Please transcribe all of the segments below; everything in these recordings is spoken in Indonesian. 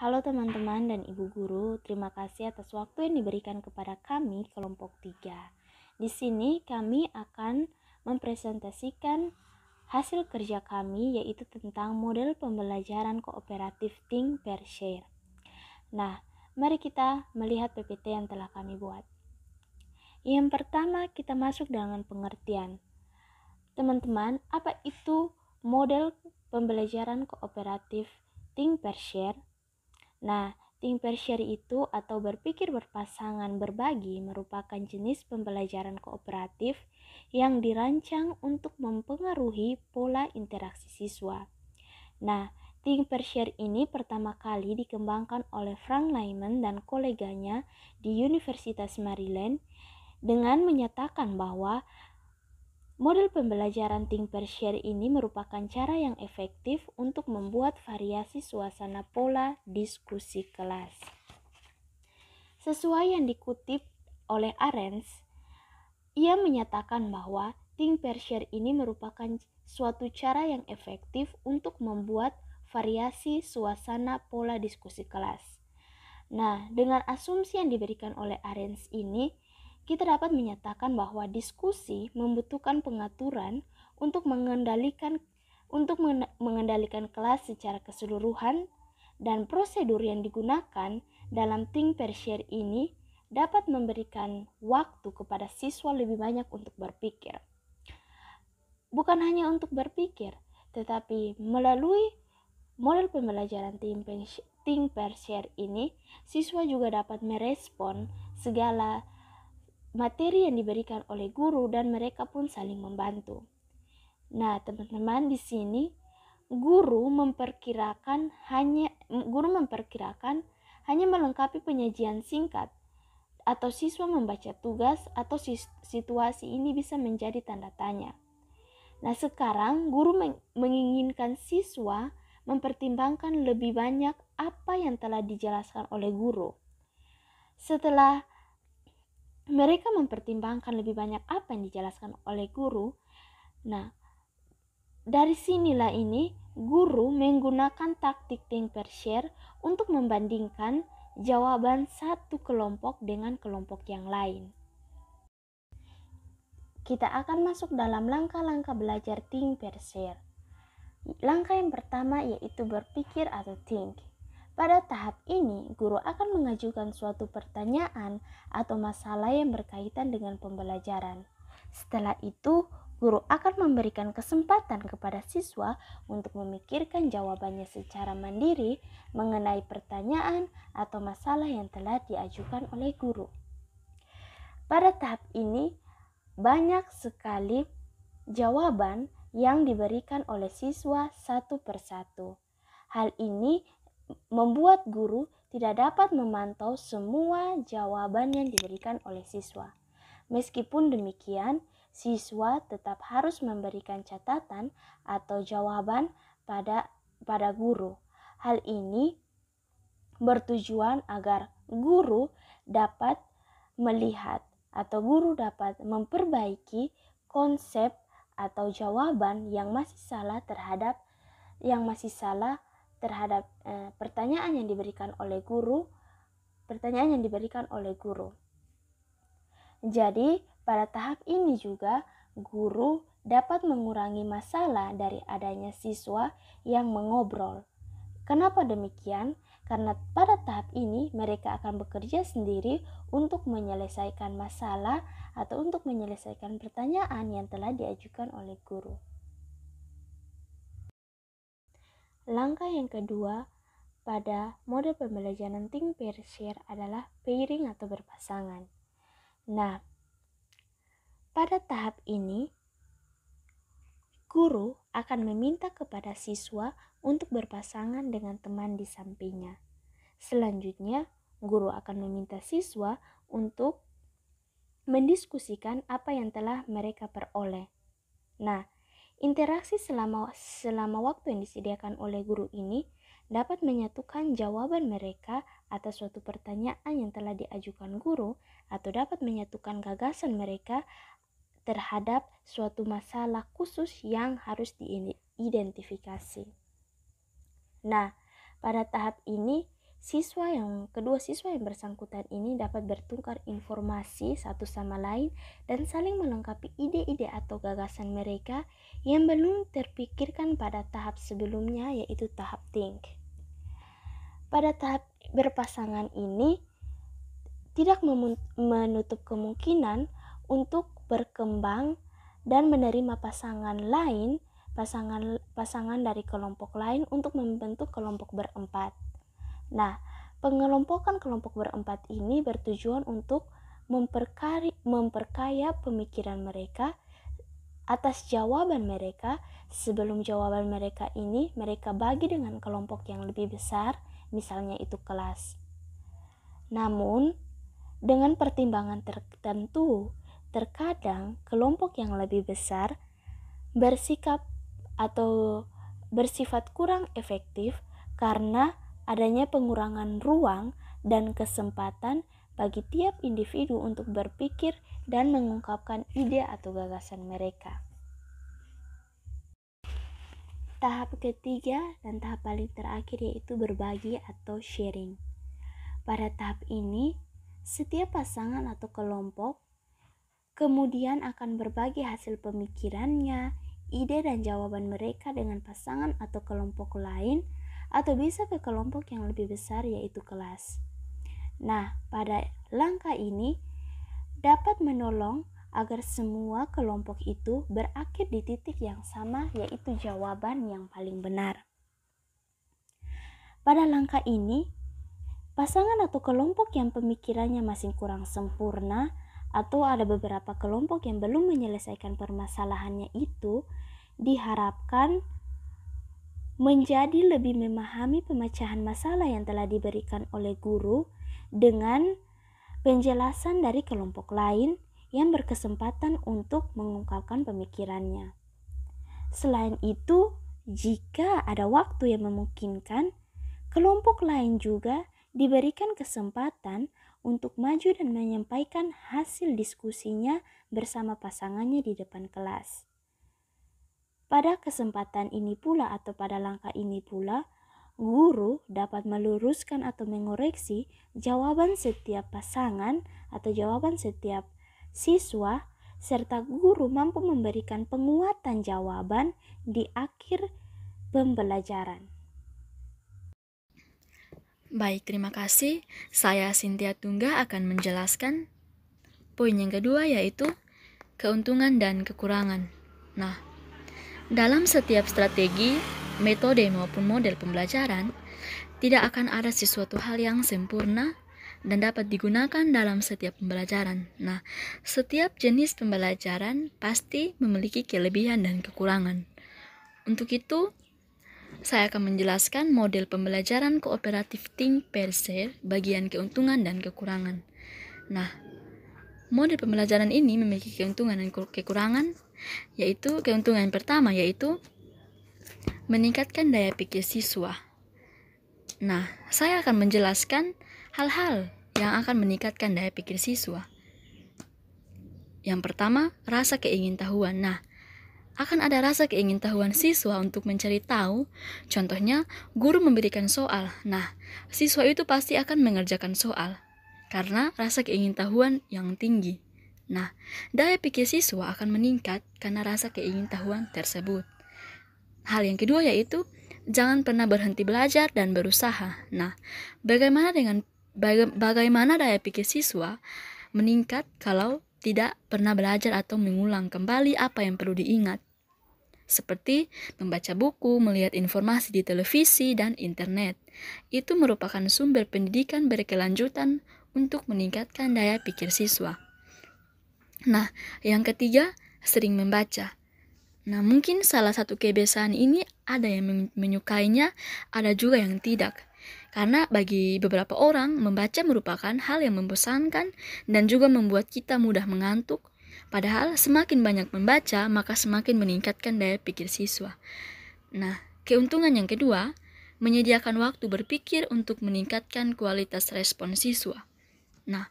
Halo teman-teman dan ibu guru, terima kasih atas waktu yang diberikan kepada kami kelompok 3. Di sini kami akan mempresentasikan hasil kerja kami, yaitu tentang model pembelajaran kooperatif Think Per Share. Nah, mari kita melihat PPT yang telah kami buat. Yang pertama, kita masuk dengan pengertian. Teman-teman, apa itu model pembelajaran kooperatif Think Per Share? Nah, Think Per Share itu atau berpikir berpasangan berbagi merupakan jenis pembelajaran kooperatif yang dirancang untuk mempengaruhi pola interaksi siswa. Nah, Think Per Share ini pertama kali dikembangkan oleh Frank Lyman dan koleganya di Universitas Maryland dengan menyatakan bahwa model pembelajaran Think Per Share ini merupakan cara yang efektif untuk membuat variasi suasana pola diskusi kelas. Sesuai yang dikutip oleh Arens, ia menyatakan bahwa Think Per Share ini merupakan suatu cara yang efektif untuk membuat variasi suasana pola diskusi kelas. Nah, dengan asumsi yang diberikan oleh Arens ini, kita dapat menyatakan bahwa diskusi membutuhkan pengaturan untuk mengendalikan kelas secara keseluruhan, dan prosedur yang digunakan dalam Think Per Share ini dapat memberikan waktu kepada siswa lebih banyak untuk berpikir. Bukan hanya untuk berpikir, tetapi melalui model pembelajaran Think Per Share ini, siswa juga dapat merespon segala materi yang diberikan oleh guru dan mereka pun saling membantu. Nah, teman-teman, di sini guru memperkirakan hanya melengkapi penyajian singkat atau siswa membaca tugas atau situasi ini bisa menjadi tanda tanya. Nah, sekarang guru menginginkan siswa mempertimbangkan lebih banyak apa yang telah dijelaskan oleh guru. Setelah mereka mempertimbangkan lebih banyak apa yang dijelaskan oleh guru, nah, dari sinilah ini guru menggunakan taktik Think Per Share untuk membandingkan jawaban satu kelompok dengan kelompok yang lain. Kita akan masuk dalam langkah-langkah belajar Think Per Share. Langkah yang pertama yaitu berpikir atau think. Pada tahap ini, guru akan mengajukan suatu pertanyaan atau masalah yang berkaitan dengan pembelajaran. Setelah itu, guru akan memberikan kesempatan kepada siswa untuk memikirkan jawabannya secara mandiri mengenai pertanyaan atau masalah yang telah diajukan oleh guru. Pada tahap ini, banyak sekali jawaban yang diberikan oleh siswa satu persatu. Hal ini membuat guru tidak dapat memantau semua jawaban yang diberikan oleh siswa. Meskipun demikian, siswa tetap harus memberikan catatan atau jawaban pada guru. Hal ini bertujuan agar guru dapat melihat atau guru dapat memperbaiki konsep atau jawaban yang masih salah terhadap pertanyaan yang diberikan oleh guru. Jadi, pada tahap ini juga guru dapat mengurangi masalah dari adanya siswa yang mengobrol. Kenapa demikian? Karena pada tahap ini mereka akan bekerja sendiri untuk menyelesaikan masalah atau untuk menyelesaikan pertanyaan yang telah diajukan oleh guru. Langkah yang kedua pada model pembelajaran Think Per Share adalah pairing atau berpasangan. Nah, pada tahap ini guru akan meminta kepada siswa untuk berpasangan dengan teman di sampingnya. Selanjutnya, guru akan meminta siswa untuk mendiskusikan apa yang telah mereka peroleh. Nah, interaksi selama waktu yang disediakan oleh guru ini dapat menyatukan jawaban mereka atas suatu pertanyaan yang telah diajukan guru atau dapat menyatukan gagasan mereka terhadap suatu masalah khusus yang harus diidentifikasi. Nah, pada tahap ini kedua siswa yang bersangkutan ini dapat bertukar informasi satu sama lain dan saling melengkapi ide-ide atau gagasan mereka yang belum terpikirkan pada tahap sebelumnya, yaitu tahap think. Pada tahap berpasangan ini tidak menutup kemungkinan untuk berkembang dan menerima pasangan dari kelompok lain untuk membentuk kelompok berempat. Nah, pengelompokan kelompok berempat ini bertujuan untuk memperkaya pemikiran mereka atas jawaban mereka. Sebelum jawaban mereka ini mereka bagi dengan kelompok yang lebih besar, misalnya itu kelas. Namun, dengan pertimbangan tertentu, terkadang kelompok yang lebih besar bersifat kurang efektif karena adanya pengurangan ruang dan kesempatan bagi tiap individu untuk berpikir dan mengungkapkan ide atau gagasan mereka. Tahap ketiga dan tahap paling terakhir yaitu berbagi atau sharing. Pada tahap ini, setiap pasangan atau kelompok kemudian akan berbagi hasil pemikirannya, ide dan jawaban mereka dengan pasangan atau kelompok lain, atau bisa ke kelompok yang lebih besar yaitu kelas. Nah, pada langkah ini dapat menolong agar semua kelompok itu berakhir di titik yang sama, yaitu jawaban yang paling benar. Pada langkah ini, pasangan atau kelompok yang pemikirannya masih kurang sempurna atau ada beberapa kelompok yang belum menyelesaikan permasalahannya itu diharapkan menjadi lebih memahami pemecahan masalah yang telah diberikan oleh guru dengan penjelasan dari kelompok lain yang berkesempatan untuk mengungkapkan pemikirannya. Selain itu, jika ada waktu yang memungkinkan, kelompok lain juga diberikan kesempatan untuk maju dan menyampaikan hasil diskusinya bersama pasangannya di depan kelas. Pada kesempatan ini pula atau pada langkah ini pula, guru dapat meluruskan atau mengoreksi jawaban setiap pasangan atau jawaban setiap siswa, serta guru mampu memberikan penguatan jawaban di akhir pembelajaran. Baik, terima kasih. Saya Cynthia Tungga akan menjelaskan poin yang kedua, yaitu keuntungan dan kekurangan. Nah, dalam setiap strategi, metode maupun model pembelajaran, tidak akan ada sesuatu hal yang sempurna dan dapat digunakan dalam setiap pembelajaran. Nah, setiap jenis pembelajaran pasti memiliki kelebihan dan kekurangan. Untuk itu, saya akan menjelaskan model pembelajaran kooperatif think pair share, bagian keuntungan dan kekurangan. Nah, model pembelajaran ini memiliki keuntungan dan kekurangan, yaitu keuntungan yang pertama yaitu meningkatkan daya pikir siswa. Nah, saya akan menjelaskan hal-hal yang akan meningkatkan daya pikir siswa. Yang pertama, rasa keingintahuan. Nah, akan ada rasa keingintahuan siswa untuk mencari tahu. Contohnya, guru memberikan soal. Nah, siswa itu pasti akan mengerjakan soal karena rasa keingintahuan yang tinggi. Nah, daya pikir siswa akan meningkat karena rasa keingintahuan tersebut. Hal yang kedua yaitu jangan pernah berhenti belajar dan berusaha. Nah, bagaimana daya pikir siswa meningkat kalau tidak pernah belajar atau mengulang kembali apa yang perlu diingat? Seperti membaca buku, melihat informasi di televisi dan internet. Itu merupakan sumber pendidikan berkelanjutan untuk meningkatkan daya pikir siswa. Nah, yang ketiga, sering membaca. Nah, mungkin salah satu kebiasaan ini ada yang menyukainya, ada juga yang tidak. Karena bagi beberapa orang, membaca merupakan hal yang membosankan dan juga membuat kita mudah mengantuk. Padahal semakin banyak membaca, maka semakin meningkatkan daya pikir siswa. Nah, keuntungan yang kedua, menyediakan waktu berpikir untuk meningkatkan kualitas respon siswa. Nah,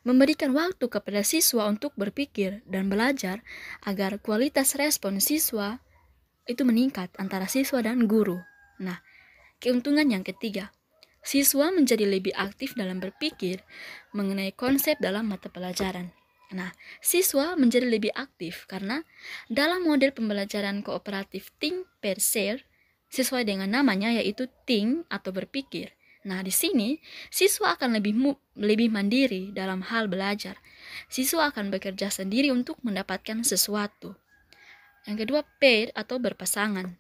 memberikan waktu kepada siswa untuk berpikir dan belajar agar kualitas respon siswa itu meningkat antara siswa dan guru. Nah, keuntungan yang ketiga, siswa menjadi lebih aktif dalam berpikir mengenai konsep dalam mata pelajaran. Nah, siswa menjadi lebih aktif karena dalam model pembelajaran kooperatif think per share, sesuai dengan namanya yaitu think atau berpikir. Nah, di sini siswa akan lebih mandiri dalam hal belajar. Siswa akan bekerja sendiri untuk mendapatkan sesuatu. Yang kedua, pair atau berpasangan.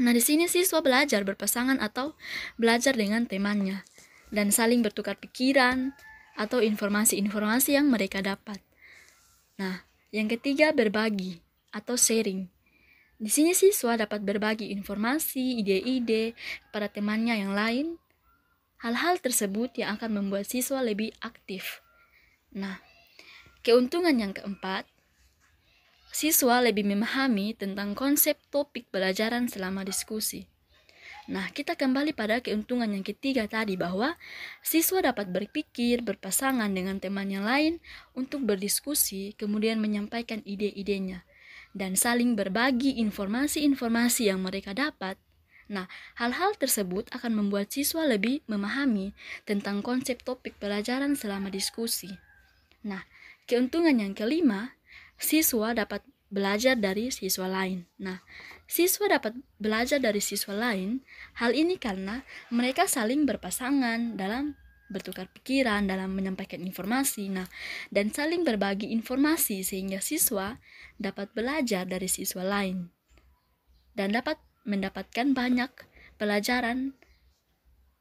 Nah, di sini siswa belajar berpasangan atau belajar dengan temannya dan saling bertukar pikiran atau informasi-informasi yang mereka dapat. Nah, yang ketiga, berbagi atau sharing. Di sini siswa dapat berbagi informasi, ide-ide kepada temannya yang lain. Hal-hal tersebut yang akan membuat siswa lebih aktif. Nah, keuntungan yang keempat, siswa lebih memahami tentang konsep topik pelajaran selama diskusi. Nah, kita kembali pada keuntungan yang ketiga tadi bahwa siswa dapat berpikir berpasangan dengan teman yang lain untuk berdiskusi, kemudian menyampaikan ide-idenya dan saling berbagi informasi-informasi yang mereka dapat. Nah, hal-hal tersebut akan membuat siswa lebih memahami tentang konsep topik pelajaran selama diskusi. Nah, keuntungan yang kelima, siswa dapat belajar dari siswa lain. Nah, siswa dapat belajar dari siswa lain, hal ini karena mereka saling berpasangan dalam bertukar pikiran, dalam menyampaikan informasi, dan saling berbagi informasi sehingga siswa dapat belajar dari siswa lain dan dapat mendapatkan banyak pelajaran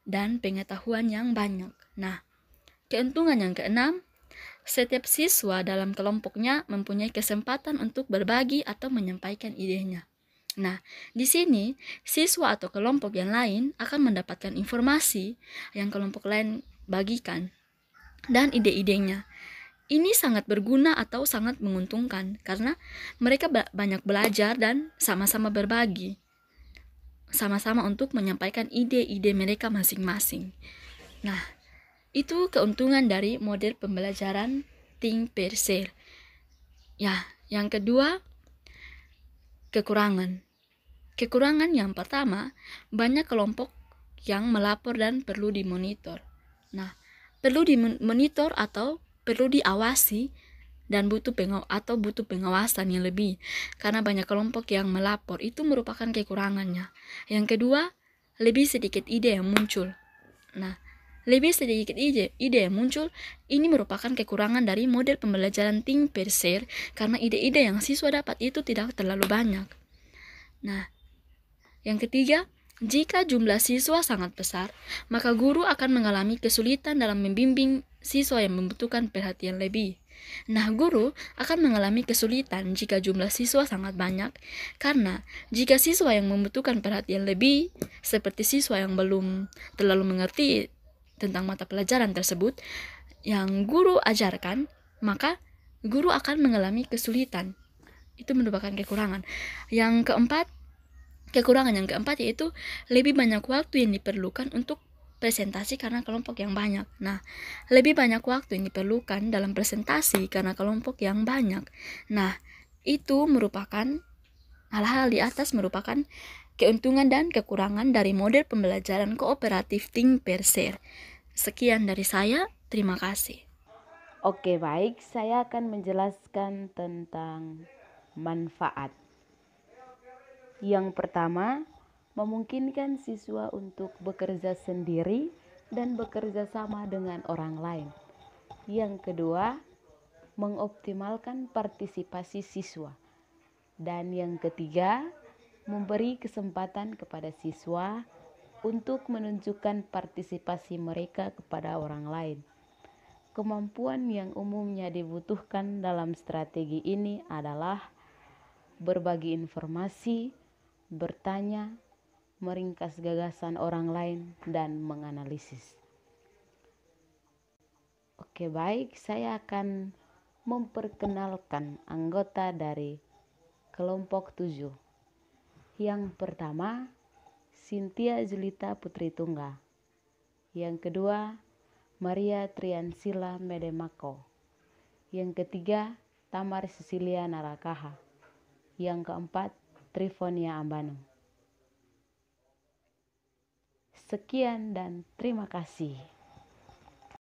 dan pengetahuan yang banyak. Nah, keuntungan yang keenam, setiap siswa dalam kelompoknya mempunyai kesempatan untuk berbagi atau menyampaikan idenya. Nah, di sini siswa atau kelompok yang lain akan mendapatkan informasi yang kelompok lain bagikan dan ide-idenya. Ini sangat berguna atau sangat menguntungkan karena mereka banyak belajar dan sama-sama berbagi. Sama-sama untuk menyampaikan ide-ide mereka masing-masing. Nah, itu keuntungan dari model pembelajaran think per share. Ya, yang kedua, kekurangan. Kekurangan yang pertama, banyak kelompok yang melapor dan perlu dimonitor. Nah, perlu dimonitor atau perlu diawasi dan butuh pengawasan yang lebih karena banyak kelompok yang melapor. Itu merupakan kekurangannya. Yang kedua, lebih sedikit ide yang muncul. Nah, lebih sedikit ide yang muncul ini merupakan kekurangan dari model pembelajaran think per share karena ide-ide yang siswa dapat itu tidak terlalu banyak. Nah, yang ketiga, jika jumlah siswa sangat besar, maka guru akan mengalami kesulitan dalam membimbing siswa yang membutuhkan perhatian lebih. Nah, guru akan mengalami kesulitan jika jumlah siswa sangat banyak, karena jika siswa yang membutuhkan perhatian lebih, seperti siswa yang belum terlalu mengerti tentang mata pelajaran tersebut yang guru ajarkan, maka guru akan mengalami kesulitan. Itu merupakan kekurangan. Kekurangan yang keempat yaitu lebih banyak waktu yang diperlukan untuk presentasi karena kelompok yang banyak. Nah, lebih banyak waktu yang diperlukan dalam presentasi karena kelompok yang banyak. Nah, itu merupakan hal-hal di atas merupakan keuntungan dan kekurangan dari model pembelajaran kooperatif think per share. Sekian dari saya, terima kasih. Oke, baik, saya akan menjelaskan tentang manfaat. Yang pertama, memungkinkan siswa untuk bekerja sendiri dan bekerja sama dengan orang lain. Yang kedua, mengoptimalkan partisipasi siswa. Dan yang ketiga, memberi kesempatan kepada siswa untuk menunjukkan partisipasi mereka kepada orang lain. Kemampuan yang umumnya dibutuhkan dalam strategi ini adalah berbagi informasi, bertanya, meringkas gagasan orang lain, dan menganalisis. Oke, baik, saya akan memperkenalkan anggota dari kelompok 7. Yang pertama, Cynthia Julita Putri Tungga. Yang kedua, Maria Triansila Medemako. Yang ketiga, Tamar Cecilia Narakaha. Yang keempat, Trifonia Ambanu. Sekian dan terima kasih.